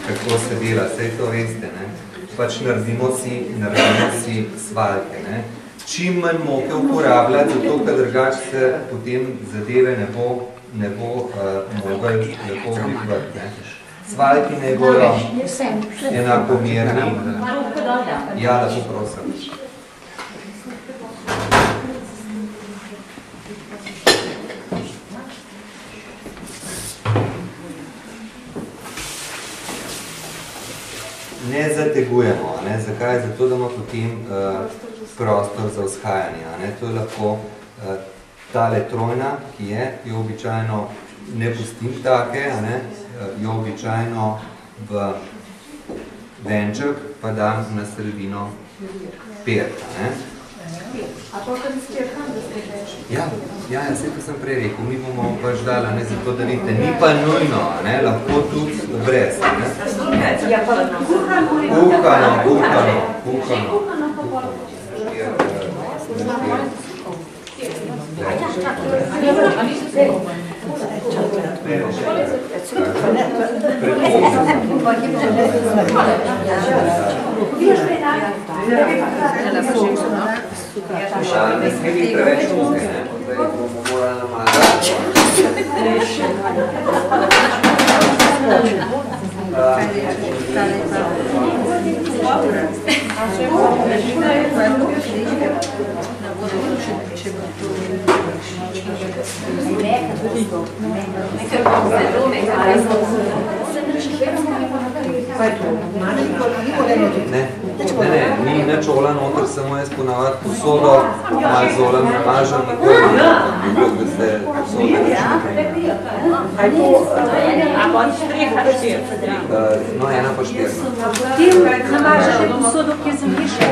Kako se dela, saj to veste, ne? Pač naredimo si svaljke, ne? Čim manj moke uporabljati, zato ker drugače se potem zadeve ne bo mogel lepo oblikovati, ne? Svaljki ne bojo enakomerni. Ja, da poprosim. Ne zategujemo, ne? Zakaj? Zato, da ima potem prostor za vzhajanje. Ne? To je lahko tale trojna, ki jo običajno ne pustim take, ne? Jo običajno v venček pa dam na sredino perka. Ne? A to, kar s perkam, da ste več? Ja, vse to sem prej rekel, mi bomo pač dala, ne, zato da vidite, ni pa nujno, ne, lahko tudi brez, ne. Ja, pa kuhano. Ne sme biti preveč muke, ne? Zdaj bomo morali namazati. Ne, ni nič ola noter, samo jaz ponavadi posodo malo z olem namažem, nikoli da se posode rečne. No, ena pa štirna. Ti namažeš posodo, ki je zemljišče?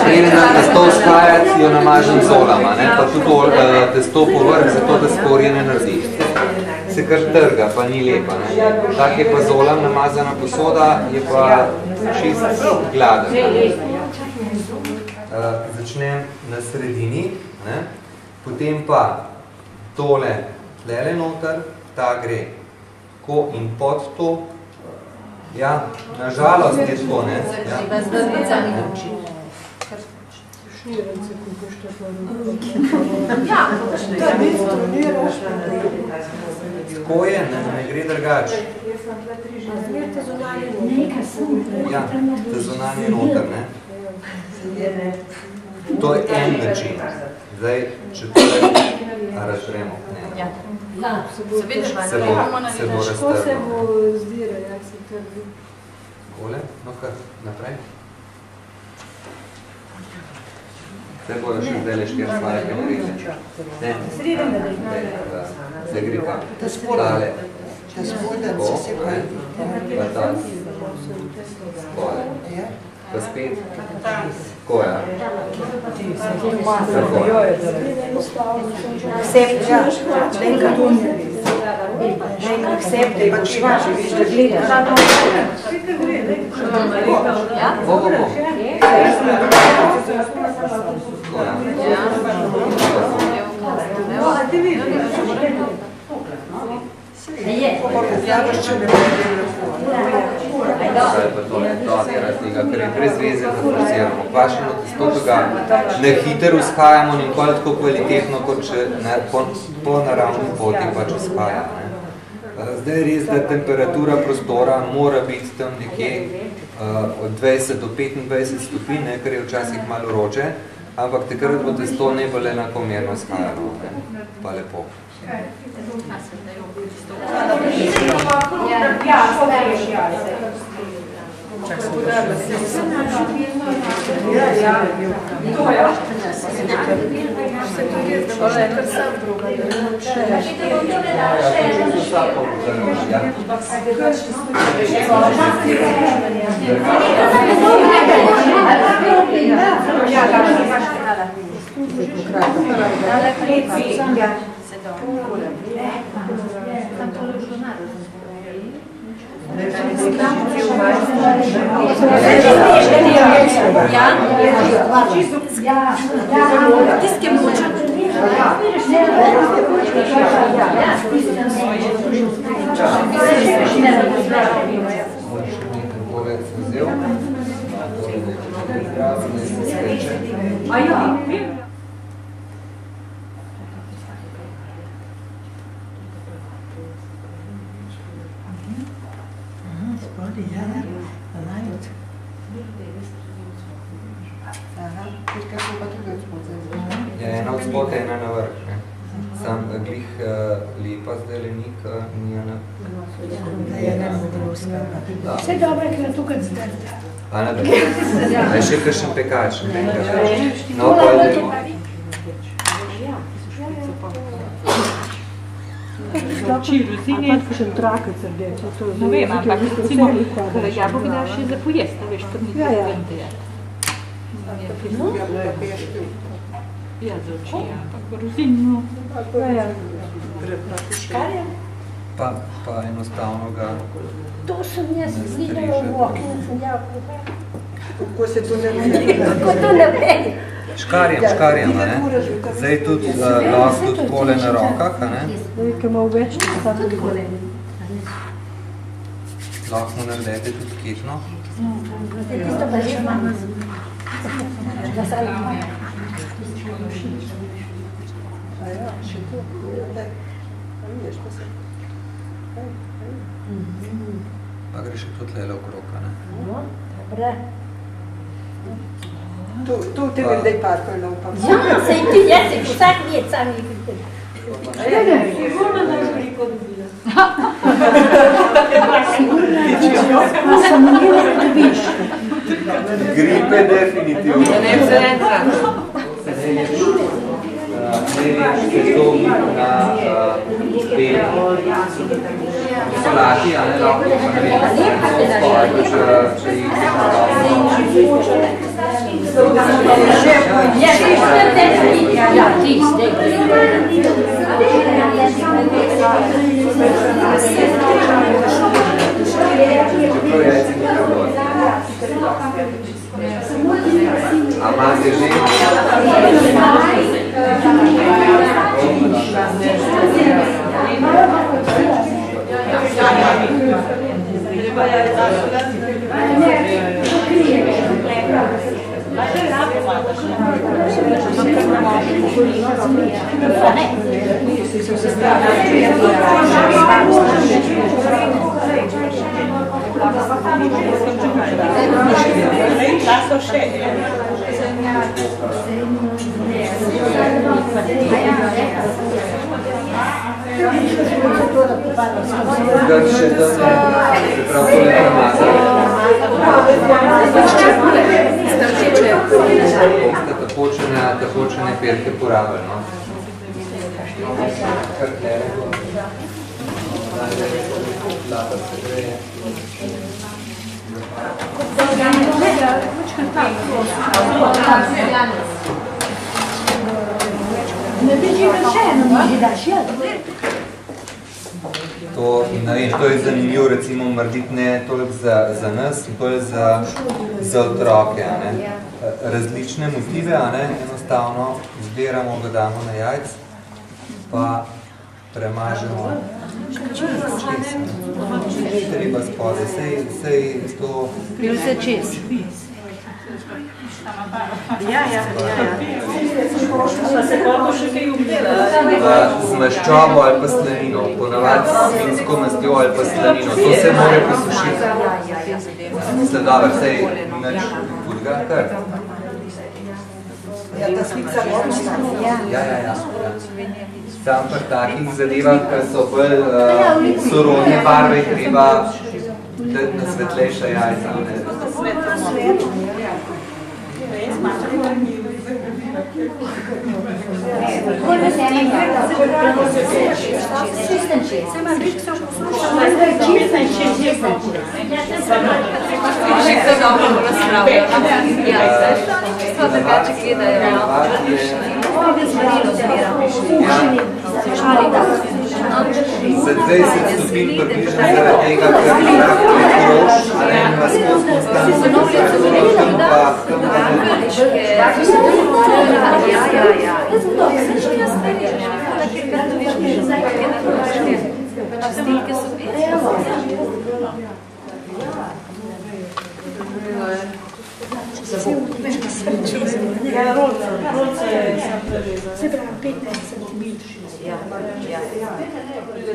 Preden testo vzhajati, jo namažem z olama, ne? Pa tudi testo povrh, zato da skorje ne naredi. Se kar trga, pa ni lepa. Ne? Tak je pa z olam namazana posoda, je pa čist gladen. Začnem na sredini, ne? Potem pa tole tlele noter, ta gre ko in pod to. Ja, nažalost je to, ne? Tako je, ne gre drugače. Ja, te zunanje noter, ne? To je en način. Zdaj, če tole razremo, ne? Se bo raztrlo. Kole? No kar, naprej. Zdaj bojo še zdaj le 4 svaljke naredili. Ne, zdaj gre kam. Tale. Tako, ne? Pa ta spole. Pa spet. Tako, ja. Tako, ja. Accepte, pa švaš, viš, da gledaš. Bo. Ker je brez veze, da forsiramo. Kvašeno testo ga na hiter vzhajamo, nikoli tako kvalitetno, kot če po naravni poti pač vzhaja. Zdaj je res, da temperatura prostora mora biti tam nekje od 20 do 25 stopinj, ker je včasih malo vroče, Ampak takrat bo testo najbolj enakomerno skajalo, pa lepo. Ena od spota, ena na vrh. Sam glih lepa zdaj lenik ni ena. Vse dobro je, ker tukaj zdrta. Ana, da je še kakšen pekač. Kakšen trakec rdeč. Ne vem, ampak recimo, jabolk daš še za pojest, veš, pa ni za vende. Ja, za oči, ampak rozino. Škarja? Pa enostavno ga To sem jaz videla v oknu, sem jabolka. Kako se to ne vidi? Kako to ne vidi? Škarjem, ne? Zdaj tudi lahko tudi kole na rokah, ne? Ker ima več nekaj. Lahko mu naredite tudi ketno. Tisto pa že imam. Da se ali Pa gre še tudi lele okrog, ne? Dobre. Tu v tebi zdaj parkoj lopa. Ja, sej ti jezik, vsak let sam je videl. Sigurno da je veliko dobila. Pa sem njela dobiš. Gripe definitivno. Ne vse enkrat. Najlepše to na solati, a ne lahko pa ne vem, če jih a imate že? Takočene perke porabili, no? Kar tlele. Lata se greje. Ne bi že večeno, mi že daš jel. To je zanimivo, recimo, narediti ne toliko za nas, bolj za otroke, a ne? Različne motive, a ne? Enostavno zbiramo, ga damo na jajc, pa premažemo čez. Treba spode, sej to... Vse čez. Ja. Pa se koliko še kaj umdela? Z maščobo ali pa slanino, ponavadi s svinjsko mastjo ali pa slanino. To se mora posušiti. Se dobro, sej nič hudega, kar. ta slika je. Ja. Sam pri takih zadevah, ki so bolj sorodne barve, treba na svetlejša jajca. Za 20 stopinj približno zaradi tega, ker je rož, ali ima skozi konstantno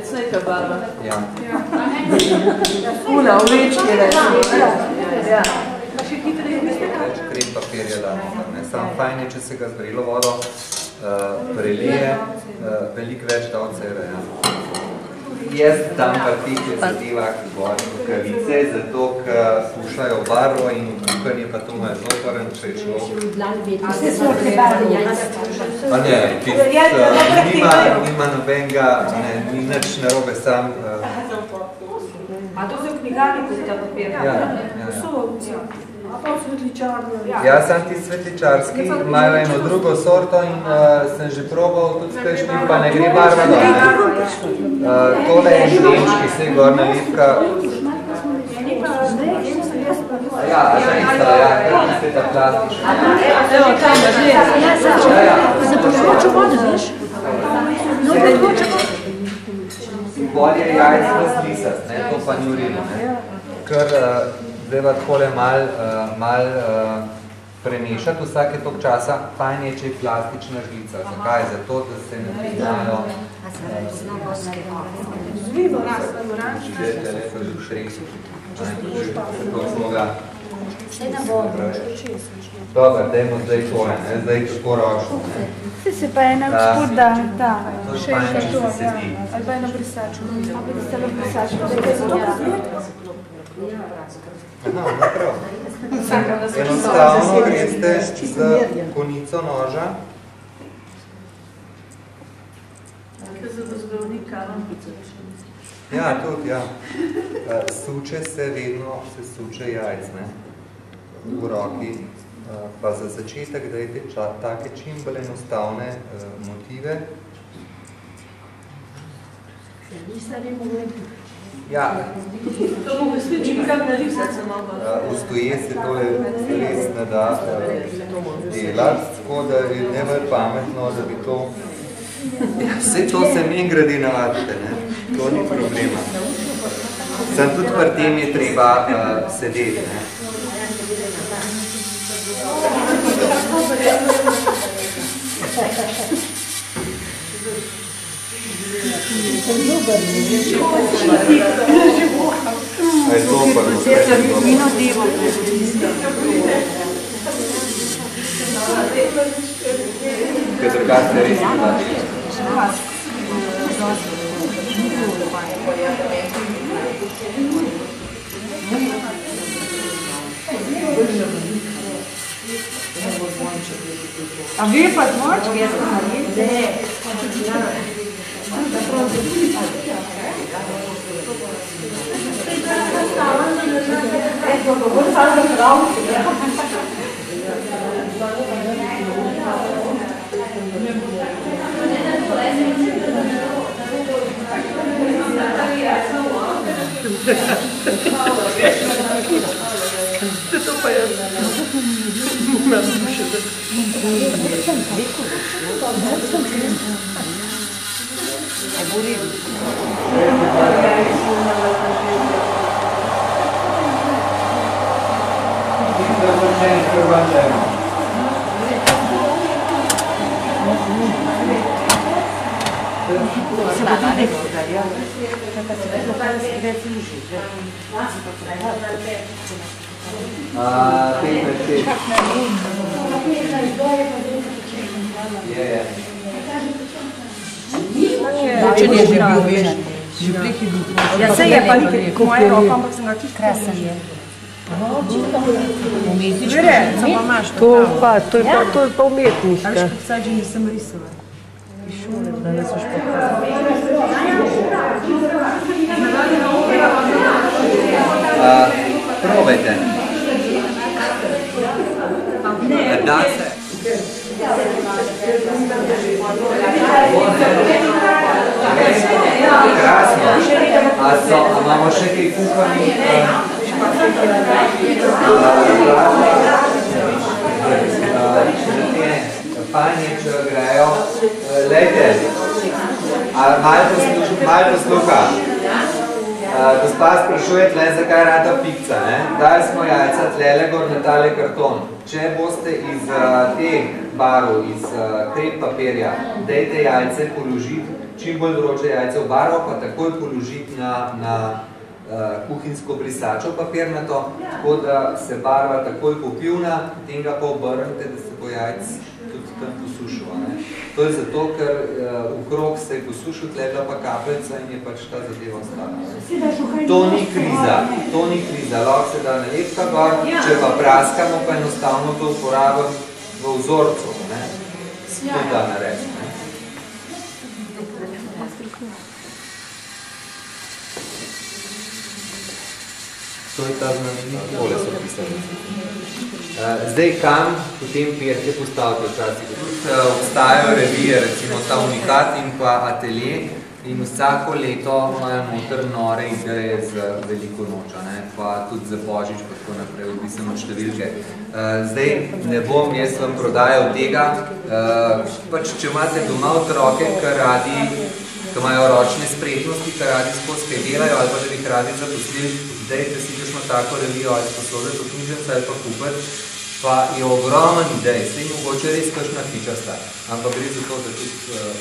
Sneka barva. Ja. Kula, ovečki reči. Več krem papirja damo. Samo fajn je, če se ga z vrelo vodo prelije, veliko več da ocere. Jaz tam pa tih zadevah govorim rukavice, zato ker pušajo barvo in kukanje pa to imajo zotoren, če je človek. Pa ne, nima nobenega, ni nič narobe, sam... A to so v knjigarniku ta papir? Ja. Pa svetličarno. Ja, sam ti svetličarski, imajo eno drugo sorto in sem že probal tudi s kakšnim, pa ne gre barva dol. Tole je nemški, vse gorna lipka. Ja, ženica, ja, tiste ta plastična. Evo, tam je ženica. Za pošločo vodo, veš? No, pošločo vodo. Bolje jajc razlisat, to pa ni urino. Ker zdaj pa takole mal premešati vsake toliko časa, fajn je, če je plastična žlica. Zakaj? Zato, da se ne priznajo živete, lepo že v šresu. Zato smo ga... Dobar, dajmo zdaj tole, zdaj kako rošlo. Se pa ena gospoda, da. To je fajn, če se sedi. Ali pa eno brisačo. Ali pa eno brisačo, da je to papir. Aha, naprav. Enostavno greste z konico noža. Ja, tudi, ja. Suče se vedno, se suče jajc, ne? V roki. Pa za začetek dajte take čim bolj enostavne motive. Ja. To mogo sličim kak narisati se malo. Ustoje se tole res ne da delati, tako da je ne bolj pametno, da bi to... Vse to se meni gradi navadite, ne? To ni problema. Sam tudi pri tem je treba sedeti, ne? A je to oprno? Kaj drugače se res ne daš? A vi pa dvočki? To pa je. 15-6. Če je že bil, veš, že prek je bil. Ja, se je pa nekaj moje roko, ampak sem ga čisto Krasen je. Umetniška Vere, žica pa imaš. To je pa umetniška. Ali špecaj že nisem risala. Iz šole, da ne so špecaj. Probajte. Da se. Krasno. A imamo še kaj kuhanih? Fajn je, če grejo. Lejte, malo posluha. Gospa sprašuje tle, zakaj rada pizza. Dali smo jajca tlele gor na tale karton. Če boste iz teh barov, iz krep papirja, dejte jajce položiti, čim bolj vroče jajce v barov, pa takoj položiti na kuhinjsko brisačo papirnato, tako da se barva takoj popivna, potem ga pa obrnite, da se bo jajc tudi tam posušil. To je zato, ker okrog se je posušil, tlegla pa kapljica in je pač ta zadeva ostala. To ni kriza, lahko se da nalepka gor, če pa praskamo, pa enostavno to uporabim v vzorcu. To da narediti. To je ta znamenit, tole so pisali. Zdaj, kam potem pirke postavite včasih? Obstajajo revije, recimo ta Unikat in pa Atelje, in vsako leto imajo noter nore ideje z veliko noča, pa tudi za Božič, pa tako naprej, odvisno od številke. Zdaj, ne bom jaz vam prodajal tega, pač če imate doma otroke, ki imajo ročne spretnosti, ki radi skozi kaj delajo ali pa da bi jih radi zaposlili, dejte si kakšno tako revijo ali sposoditi v knjižnico ali pa kupiti, pa je ogromen idej, saj mogoče res kakšna fičasta, ampak gre za to, da tudi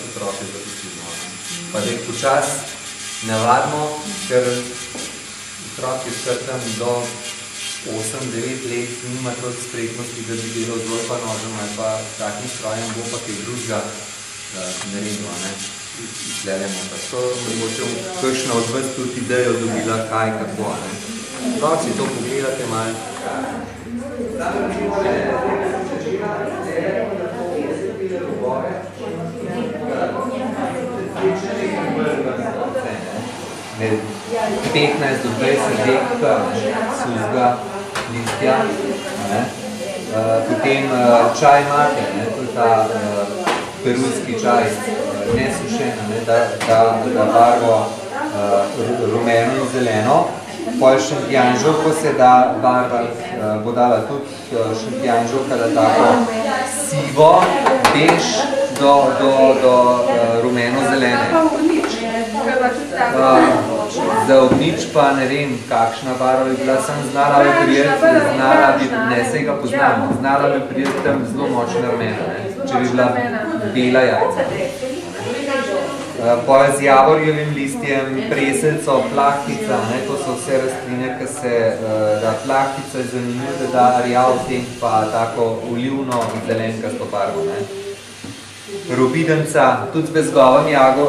otroke zaposlimo. Pa da jih počas navadimo, ker otrok je skrtam do 8-9 let nima toliko spretnosti, da bi delal z pa nožem ali pa takim strojem, bo pa kaj drugega naredil. Izgledamo, da so mogoče kakšna od vas tudi idejo dobila kaj, kako. Prav si to pogledate malo. Med 15 do 20 dekta suzga listja. Potem čaj imate, to je ta perujski čaj, nesušena, da barvo rumeno in zeleno. Pol šentjanžov, ko se da barva, bo dala tudi šentjanžov, kada tako sivo, bež do rumeno-zelene. Za obnič pa ne vem, kakšna barva bi bila, sem znala bi prijeti, ne se ga poznamo, znala bi prijeti tam zelo močna rumena, če bi bila bela jajca. Pa z javorjevim listjem, preselco, plahtica, to so vse rastline, ki se da plahtica je zanimiv, da da rjav tem pa tako olivno zelenkasto barvo. Rubidenca, tudi z bezgovim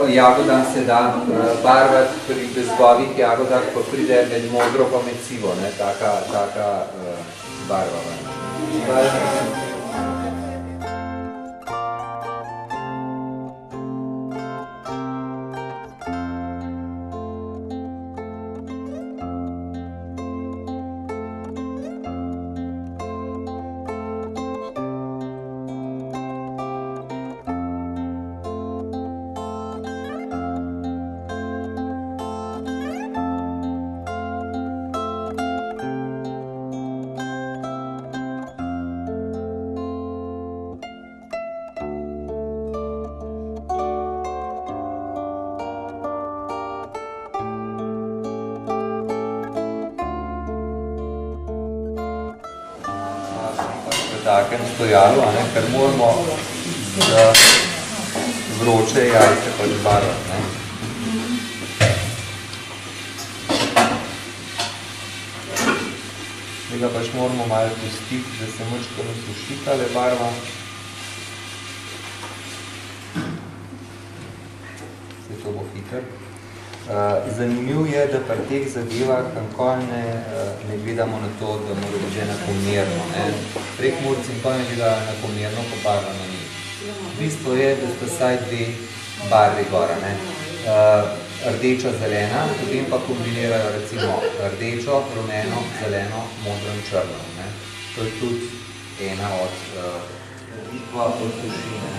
jagodam se da barvati, pri bezgovih jagodah pa pride med modro pa med sivo, taka barva. Takem stojalu, ker moramo za vroče jajce pač barvati. tega pač moramo malo pustiti, da se močko nasuši tale barva. Se to bo hiter. Zanimiv je, da pri teh zadevah nikoli ne gledamo na to, da mora biti enakomerno. Prekmurci nikoli ne gledajo enakomerno, pa barvano ni. Bistvo je, da sta vsaj dve barvi gora. Rdeča, zelena, potem pa kombinirajo recimo rdečo, rumeno, zeleno, modro in črno. To je tudi ena od sušine.